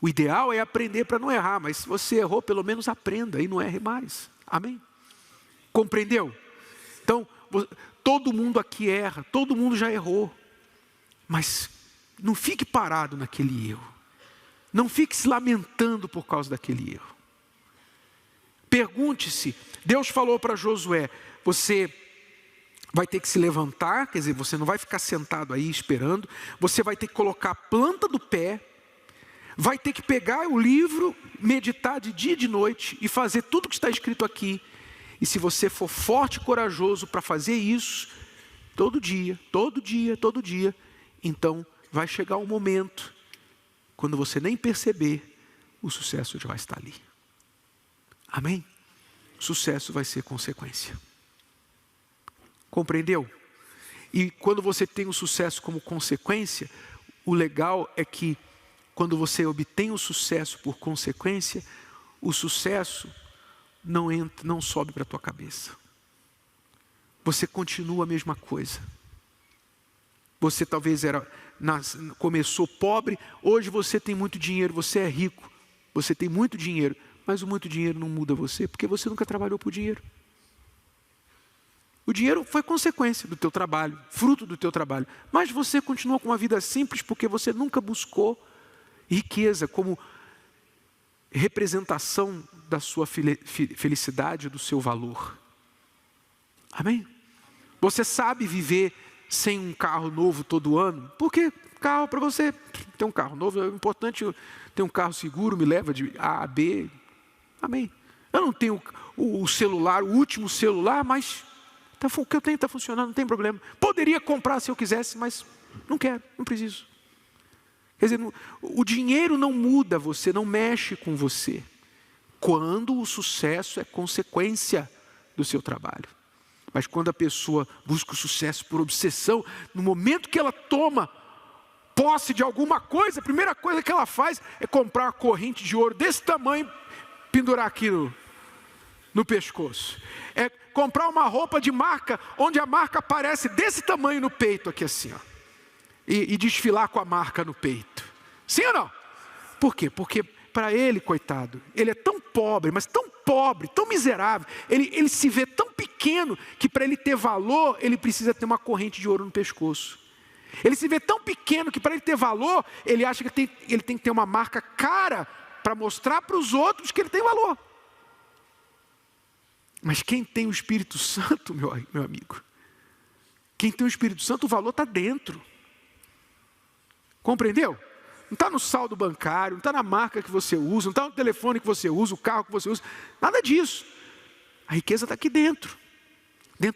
O ideal é aprender para não errar, mas se você errou, pelo menos aprenda e não erre mais. Amém? Compreendeu? Então, todo mundo aqui erra, todo mundo já errou. Mas não fique parado naquele erro. Não fique se lamentando por causa daquele erro. Pergunte-se, Deus falou para Josué, você vai ter que se levantar, quer dizer, você não vai ficar sentado aí esperando, você vai ter que colocar a planta do pé, vai ter que pegar o livro, meditar de dia e de noite e fazer tudo que está escrito aqui. E se você for forte e corajoso para fazer isso, todo dia, então vai chegar um momento, quando você nem perceber, o sucesso já vai estar ali. Amém? Sucesso vai ser consequência. Compreendeu? E quando você tem o sucesso como consequência, o legal é que quando você obtém o sucesso por consequência, o sucesso não sobe para a tua cabeça. Você continua a mesma coisa. Você talvez começou pobre, hoje você tem muito dinheiro, você é rico, você tem muito dinheiro, mas o muito dinheiro não muda você, porque você nunca trabalhou por dinheiro. O dinheiro foi consequência do teu trabalho, fruto do teu trabalho, mas você continua com uma vida simples porque você nunca buscou riqueza como representação da sua felicidade, do seu valor. Amém? Você sabe viver sem um carro novo todo ano? Porque carro para você ter um carro novo é importante. Ter um carro seguro me leva de A a B. Amém? Eu não tenho o celular, o último celular, mas o que eu tenho está funcionando, não tem problema. Poderia comprar se eu quisesse, mas não quero, não preciso. Quer dizer, o dinheiro não muda você, não mexe com você, quando o sucesso é consequência do seu trabalho. Mas quando a pessoa busca o sucesso por obsessão, no momento que ela toma posse de alguma coisa, a primeira coisa que ela faz é comprar uma corrente de ouro desse tamanho, pendurar aqui no pescoço. É comprar uma roupa de marca, onde a marca aparece desse tamanho no peito, aqui assim, ó. E desfilar com a marca no peito. Sim ou não? Por quê? Porque para ele, coitado, ele é tão pobre, mas tão pobre, tão miserável, ele se vê tão pequeno, que para ele ter valor, ele precisa ter uma corrente de ouro no pescoço. Ele se vê tão pequeno, que para ele ter valor, ele acha que ele tem que ter uma marca cara, para mostrar para os outros que ele tem valor. Mas quem tem o Espírito Santo, meu amigo, quem tem o Espírito Santo, o valor está dentro. Compreendeu? não está no saldo bancário, não está na marca que você usa, não está no telefone que você usa, o carro que você usa, nada disso. A riqueza está aqui dentro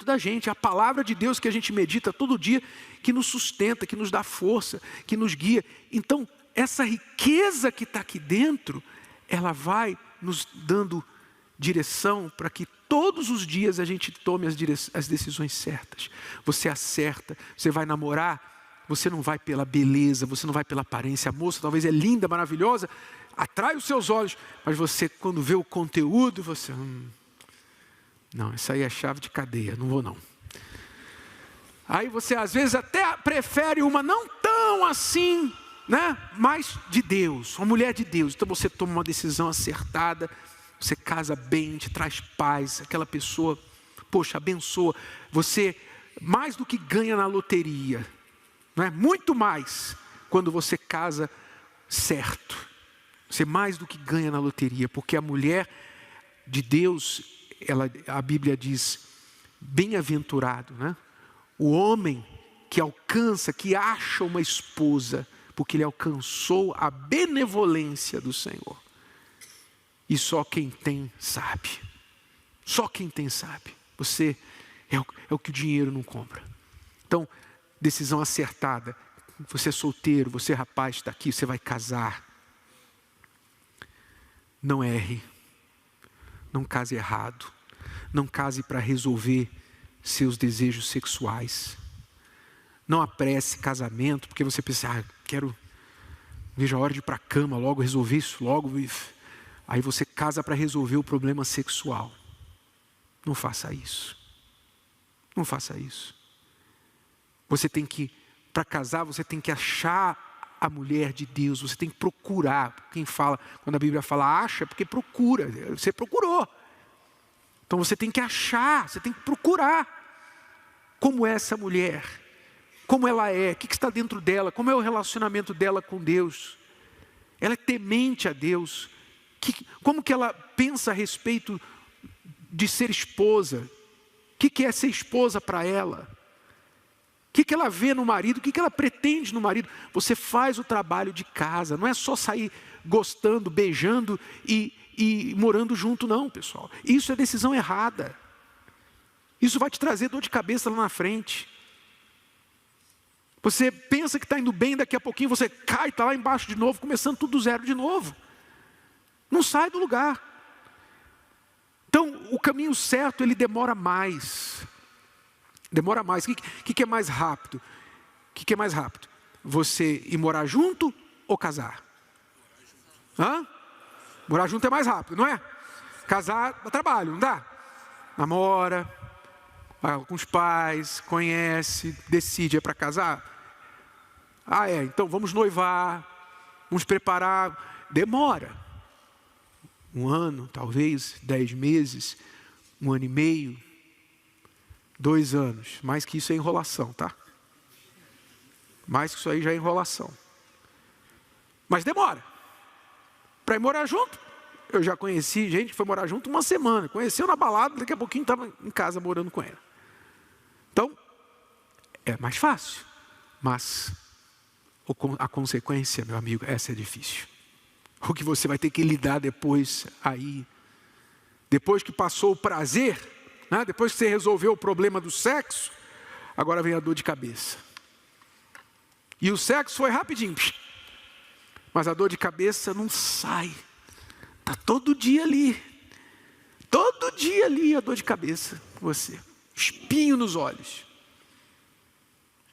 da gente, é a palavra de Deus que a gente medita todo dia, que nos sustenta, que nos dá força, que nos guia. Então, essa riqueza que está aqui dentro, ela vai nos dando direção para que todos os dias a gente tome as decisões certas. Você acerta, você vai namorar, você não vai pela beleza, você não vai pela aparência. A moça talvez é linda, maravilhosa, atrai os seus olhos, mas você, quando vê o conteúdo, você... não, isso aí é chave de cadeia, não vou não. Aí você às vezes até prefere uma não tão assim, né? Mas de Deus, uma mulher de Deus. Então você toma uma decisão acertada, você casa bem, te traz paz, aquela pessoa, poxa, abençoa. Você mais do que ganha na loteria, não é? Muito mais quando você casa certo. Você mais do que ganha na loteria, porque a mulher de Deus, a Bíblia diz, bem-aventurado, né? O homem que alcança, que acha uma esposa, porque ele alcançou a benevolência do Senhor. E só quem tem sabe. Só quem tem sabe. Você é o que o dinheiro não compra. Então, decisão acertada. Você é solteiro, você é rapaz, está aqui, você vai casar. Não erre. Não case errado. Não case para resolver seus desejos sexuais. Não apresse casamento, porque você pensa, vejo a hora de ir para a cama logo, resolver isso logo. Aí você casa para resolver o problema sexual. Não faça isso. Não faça isso. Você tem que, para casar, você tem que achar a mulher de Deus. Você tem que procurar. Quem fala, quando a Bíblia fala acha, é porque procura. Você procurou. Então você tem que achar, você tem que procurar. Como é essa mulher? Como ela é? O que está dentro dela? Como é o relacionamento dela com Deus? Ela é temente a Deus. Como que ela pensa a respeito de ser esposa? O que é ser esposa para ela? O que ela vê no marido? O que ela pretende no marido? Você faz o trabalho de casa. Não é só sair gostando, beijando e morando junto, não, pessoal. Isso é decisão errada. Isso vai te trazer dor de cabeça lá na frente. Você pensa que está indo bem, daqui a pouquinho você cai, está lá embaixo de novo, começando tudo do zero de novo. Não sai do lugar. Então, o caminho certo, ele demora mais. Demora mais. O que é mais rápido? O que é mais rápido? Você ir morar junto ou casar? Hã? Morar junto é mais rápido, não é? Casar dá trabalho, não dá? Namora, vai com os pais, conhece, decide, é para casar? Então vamos noivar, vamos preparar. Demora. 1 ano, talvez, 10 meses, 1 ano e meio, 2 anos. Mais que isso é enrolação, tá? Mais que isso aí já é enrolação. Mas demora. Para ir morar junto, eu já conheci gente que foi morar junto 1 semana. Conheceu na balada, daqui a pouquinho estava em casa morando com ela. Então, é mais fácil. Mas a consequência, meu amigo, essa é difícil. O que você vai ter que lidar depois aí. Depois que passou o prazer, né? Depois que você resolveu o problema do sexo, agora vem a dor de cabeça. E o sexo foi rapidinho. Mas a dor de cabeça não sai. Está todo dia ali. Todo dia ali a dor de cabeça com você. Espinho nos olhos.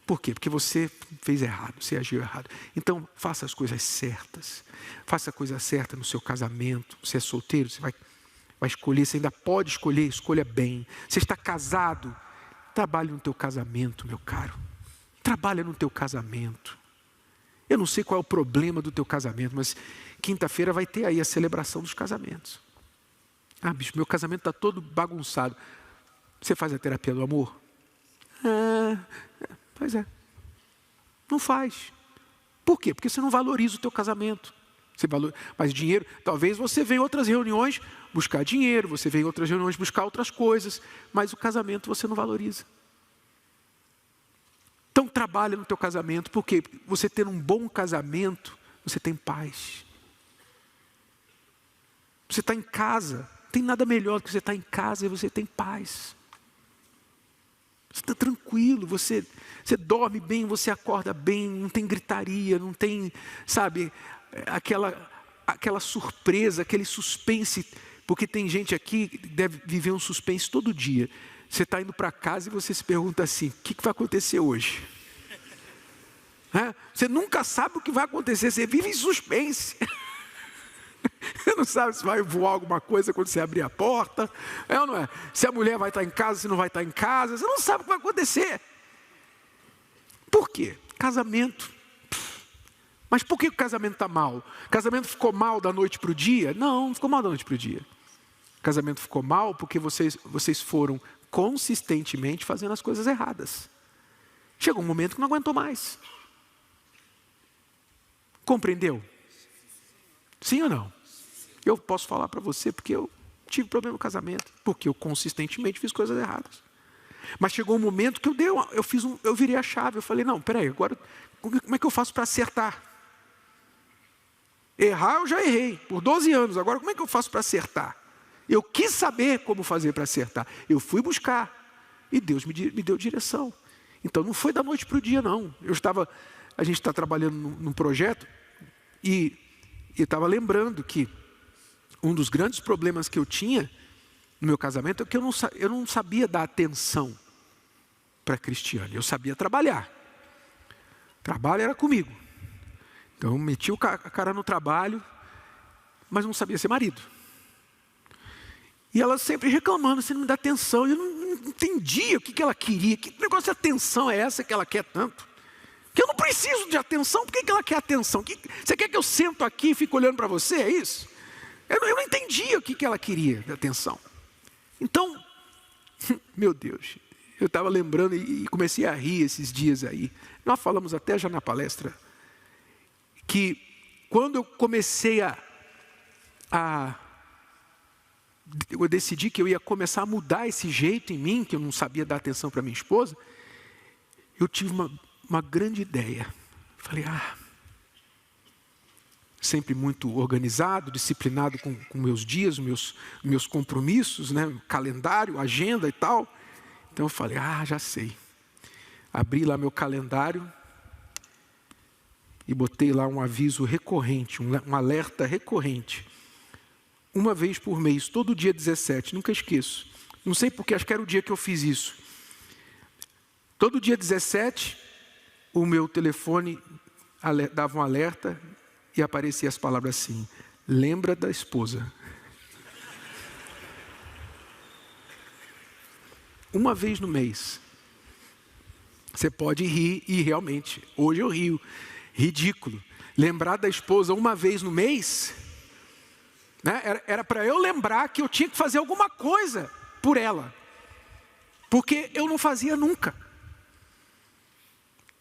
Por quê? Porque você fez errado, você agiu errado. Então, faça as coisas certas. Faça a coisa certa no seu casamento. Você é solteiro, você vai escolher, você ainda pode escolher, escolha bem. Você está casado, trabalhe no teu casamento, meu caro. Trabalha no teu casamento. Eu não sei qual é o problema do teu casamento, mas quinta-feira vai ter aí a celebração dos casamentos. Bicho, meu casamento está todo bagunçado. Você faz a terapia do amor? Pois é. Não faz. Por quê? Porque você não valoriza o teu casamento. Mas dinheiro, talvez você venha em outras reuniões buscar dinheiro, você venha em outras reuniões buscar outras coisas, mas o casamento você não valoriza. Então trabalha no teu casamento, porque você ter um bom casamento você tem paz. Você está em casa, não tem nada melhor do que você estar em casa e você tem paz. Você está tranquilo, você dorme bem, você acorda bem, não tem gritaria, não tem, sabe, aquela surpresa, aquele suspense, porque tem gente aqui que deve viver um suspense todo dia. Você está indo para casa e você se pergunta assim, o que vai acontecer hoje? Você nunca sabe o que vai acontecer, você vive em suspense. Você não sabe se vai voar alguma coisa quando você abrir a porta, ou não é? Se a mulher vai estar em casa, se não vai estar em casa, você não sabe o que vai acontecer. Por quê? Casamento. Mas por que o casamento está mal? O casamento ficou mal da noite para o dia? Não ficou mal da noite para o dia. O casamento ficou mal porque vocês foram consistentemente fazendo as coisas erradas. Chegou um momento que não aguentou mais. Compreendeu? Sim ou não? Eu posso falar para você porque eu tive problema no casamento, porque eu consistentemente fiz coisas erradas. Mas chegou um momento que eu virei a chave, eu falei, não, peraí, agora como é que eu faço para acertar? Errar eu já errei, por 12 anos, agora como é que eu faço para acertar? Eu quis saber como fazer para acertar, eu fui buscar, e Deus me deu direção. Então não foi da noite para o dia não, a gente está trabalhando num projeto, e estava lembrando que um dos grandes problemas que eu tinha no meu casamento é que eu não sabia dar atenção para a Cristiane. Eu sabia trabalhar. Trabalho era comigo. Então eu meti a cara no trabalho, mas não sabia ser marido. E ela sempre reclamando, você não me dá atenção. E eu não entendia o que ela queria. Que negócio de atenção é essa que ela quer tanto? Que eu não preciso de atenção, por que ela quer atenção? Você quer que eu sento aqui e fique olhando para você, é isso? Eu não entendia o que ela queria de atenção. Então, meu Deus, eu estava lembrando e comecei a rir esses dias aí. Nós falamos até já na palestra, que quando eu comecei eu decidi que eu ia começar a mudar esse jeito em mim, que eu não sabia dar atenção para minha esposa, eu tive uma grande ideia. Falei, sempre muito organizado, disciplinado com meus dias, meus compromissos, né? Calendário, agenda e tal. Então eu falei, já sei. Abri lá meu calendário e botei lá um aviso recorrente, um alerta recorrente. Uma vez por mês, todo dia 17, nunca esqueço. Não sei porque, acho que era o dia que eu fiz isso. Todo dia 17, o meu telefone dava um alerta e aparecia as palavras assim, lembra da esposa. Uma vez no mês. Você pode rir, e realmente, hoje eu rio. Ridículo. Lembrar da esposa uma vez no mês, né? Era para eu lembrar que eu tinha que fazer alguma coisa por ela. Porque eu não fazia nunca.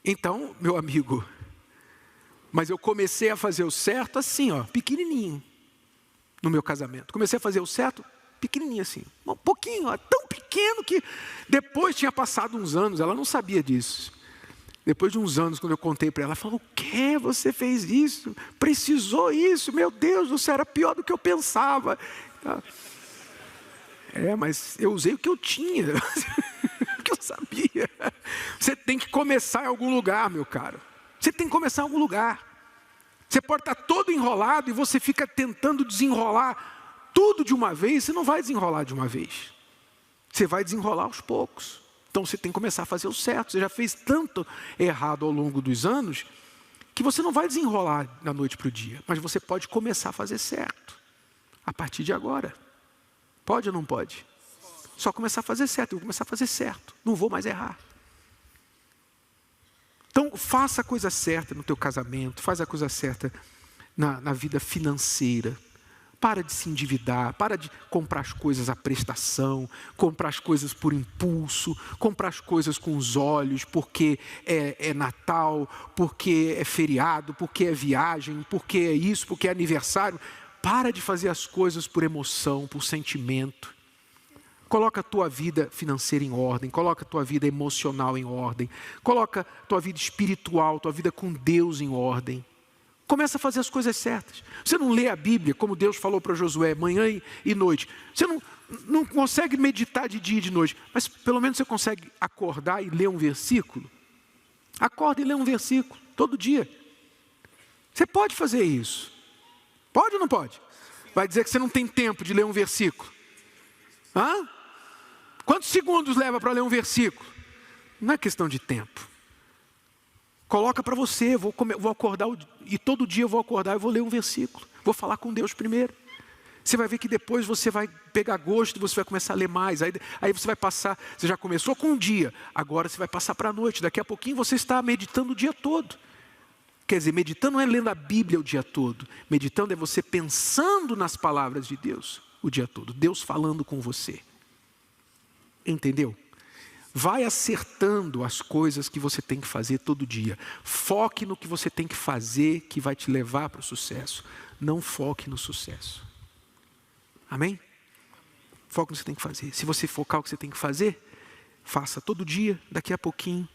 Então, meu amigo, mas eu comecei a fazer o certo assim, pequenininho, no meu casamento. Comecei a fazer o certo pequenininho assim, um pouquinho, tão pequeno que depois tinha passado uns anos, ela não sabia disso. Depois de uns anos, quando eu contei para ela, ela falou, o quê? Você fez isso? Precisou isso? Meu Deus, você era pior do que eu pensava. Mas eu usei o que eu tinha, o que eu sabia. Você tem que começar em algum lugar, meu caro. Você tem que começar em algum lugar. Você pode estar todo enrolado e você fica tentando desenrolar tudo de uma vez. Você não vai desenrolar de uma vez. Você vai desenrolar aos poucos. Então você tem que começar a fazer o certo. Você já fez tanto errado ao longo dos anos que você não vai desenrolar da noite para o dia. Mas você pode começar a fazer certo. A partir de agora. Pode ou não pode? Só começar a fazer certo. Eu vou começar a fazer certo. Não vou mais errar. Então, faça a coisa certa no teu casamento, faz a coisa certa na vida financeira. Para de se endividar, para de comprar as coisas à prestação, comprar as coisas por impulso, comprar as coisas com os olhos, porque é Natal, porque é feriado, porque é viagem, porque é isso, porque é aniversário. Para de fazer as coisas por emoção, por sentimento. Coloca a tua vida financeira em ordem, coloca a tua vida emocional em ordem, coloca a tua vida espiritual, tua vida com Deus em ordem. Começa a fazer as coisas certas. Você não lê a Bíblia, como Deus falou para Josué, manhã e noite. Você não consegue meditar de dia e de noite, mas pelo menos você consegue acordar e ler um versículo. Acorda e lê um versículo, todo dia. Você pode fazer isso. Pode ou não pode? Vai dizer que você não tem tempo de ler um versículo. Hã? Quantos segundos leva para ler um versículo? Não é questão de tempo. Coloca para você, vou acordar, e todo dia eu vou acordar e vou ler um versículo. Vou falar com Deus primeiro. Você vai ver que depois você vai pegar gosto, você vai começar a ler mais. Aí você vai passar, você já começou com um dia, agora você vai passar para a noite. Daqui a pouquinho você está meditando o dia todo. Quer dizer, meditando não é lendo a Bíblia o dia todo. Meditando é você pensando nas palavras de Deus o dia todo. Deus falando com você. Entendeu? Vai acertando as coisas que você tem que fazer todo dia. Foque no que você tem que fazer, que vai te levar para o sucesso. Não foque no sucesso. Amém? Foque no que você tem que fazer. Se você focar o que você tem que fazer, faça todo dia, daqui a pouquinho,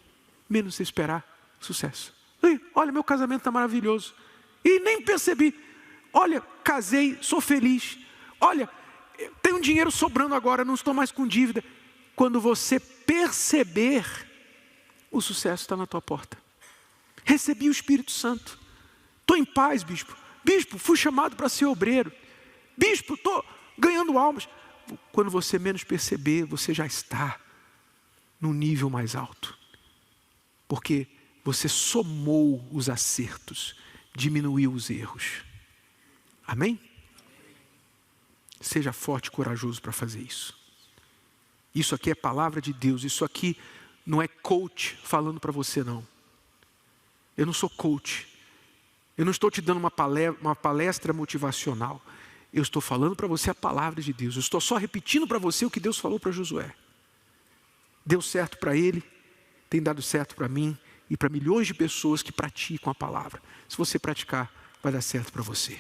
menos você esperar, sucesso. E, olha, meu casamento está maravilhoso. E nem percebi. Olha, casei, sou feliz. Olha, tenho dinheiro sobrando agora, não estou mais com dívida. Quando você perceber, o sucesso está na tua porta. Recebi o Espírito Santo. Estou em paz, bispo. Bispo, fui chamado para ser obreiro. Bispo, estou ganhando almas. Quando você menos perceber, você já está no nível mais alto. Porque você somou os acertos, diminuiu os erros. Amém? Seja forte e corajoso para fazer isso. Isso aqui é palavra de Deus. Isso aqui não é coach falando para você, não. Eu não sou coach. Eu não estou te dando uma palestra motivacional. Eu estou falando para você a palavra de Deus. Eu estou só repetindo para você o que Deus falou para Josué. Deu certo para ele, tem dado certo para mim e para milhões de pessoas que praticam a palavra. Se você praticar, vai dar certo para você.